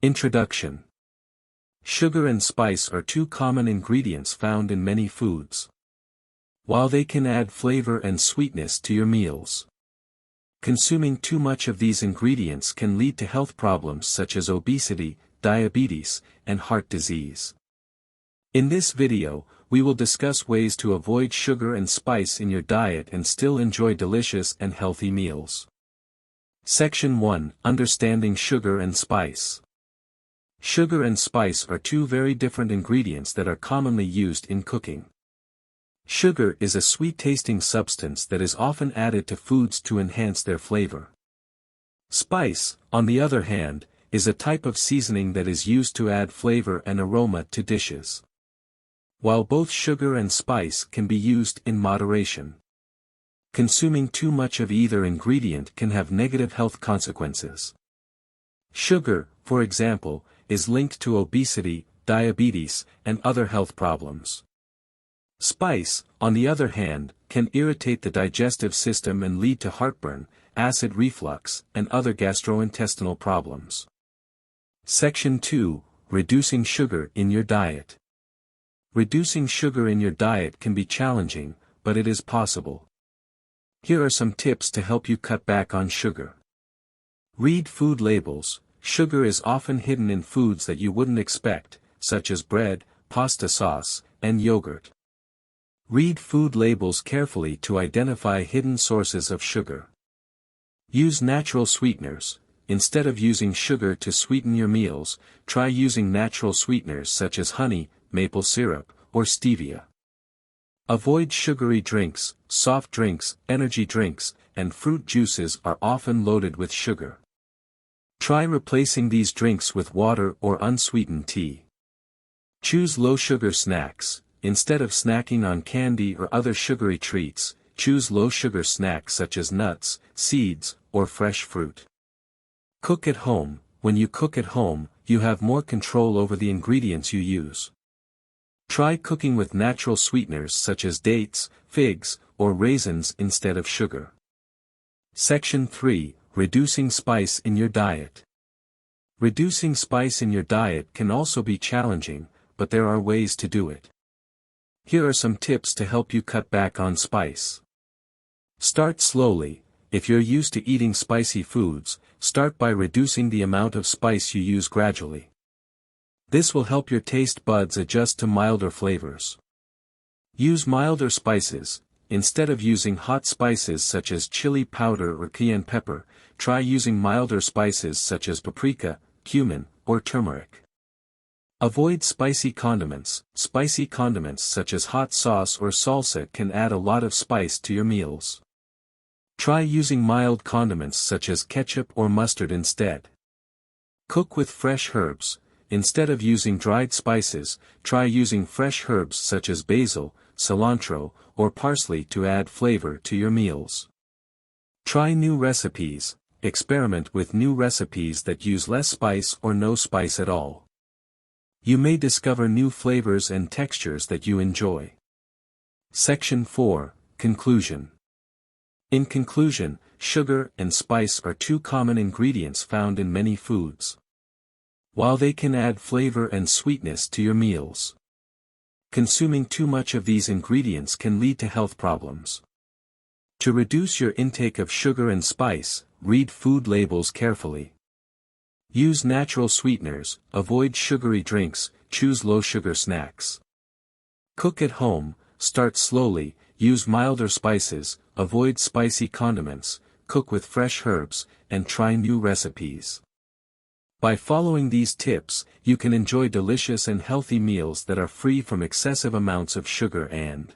Introduction. Sugar and spice are two common ingredients found in many foods. While they can add flavor and sweetness to your meals, consuming too much of these ingredients can lead to health problems such as obesity, diabetes, and heart disease. In this video, we will discuss ways to avoid sugar and spice in your diet and still enjoy delicious and healthy meals. Section 1. Understanding sugar and spice. Sugar and spice are two very different ingredients that are commonly used in cooking. Sugar is a sweet-tasting substance that is often added to foods to enhance their flavor. Spice, on the other hand, is a type of seasoning that is used to add flavor and aroma to dishes. While both sugar and spice can be used in moderation, consuming too much of either ingredient can have negative health consequences. Sugar, for example, is linked to obesity, diabetes, and other health problems. Spice, on the other hand, can irritate the digestive system and lead to heartburn, acid reflux, and other gastrointestinal problems. Section 2. Reducing sugar in your diet. Reducing sugar in your diet can be challenging, but it is possible. Here are some tips to help you cut back on sugar. Read food labels. Sugar is often hidden in foods that you wouldn't expect, such as bread, pasta sauce, and yogurt. Read food labels carefully to identify hidden sources of sugar. Use natural sweeteners. Instead of using sugar to sweeten your meals, try using natural sweeteners such as honey, maple syrup, or stevia. Avoid sugary drinks. Soft drinks, energy drinks, and fruit juices are often loaded with sugar. Try replacing these drinks with water or unsweetened tea. Choose low-sugar snacks. Instead of snacking on candy or other sugary treats, choose low-sugar snacks such as nuts, seeds, or fresh fruit. Cook at home. When you cook at home, you have more control over the ingredients you use. Try cooking with natural sweeteners such as dates, figs, or raisins instead of sugar. Section 3. Reducing spice in your diet. Reducing spice in your diet can also be challenging, but there are ways to do it. Here are some tips to help you cut back on spice. Start slowly. If you're used to eating spicy foods, start by reducing the amount of spice you use gradually. This will help your taste buds adjust to milder flavors. Use milder spices. Instead of using hot spices such as chili powder or cayenne pepper, try using milder spices such as paprika, cumin, or turmeric. Avoid spicy condiments. Spicy condiments such as hot sauce or salsa can add a lot of spice to your meals. Try using mild condiments such as ketchup or mustard instead. Cook with fresh herbs. Instead of using dried spices, try using fresh herbs such as basil, cilantro, or parsley to add flavor to your meals. Try new recipes. Experiment with new recipes that use less spice or no spice at all. You may discover new flavors and textures that you enjoy. Section 4. Conclusion. In conclusion, sugar and spice are two common ingredients found in many foods. While they can add flavor and sweetness to your meals, consuming too much of these ingredients can lead to health problems. To reduce your intake of sugar and spice, read food labels carefully. Use natural sweeteners, avoid sugary drinks, choose low-sugar snacks. Cook at home. Start slowly, use milder spices, avoid spicy condiments, cook with fresh herbs, and try new recipes. By following these tips, you can enjoy delicious and healthy meals that are free from excessive amounts of sugar and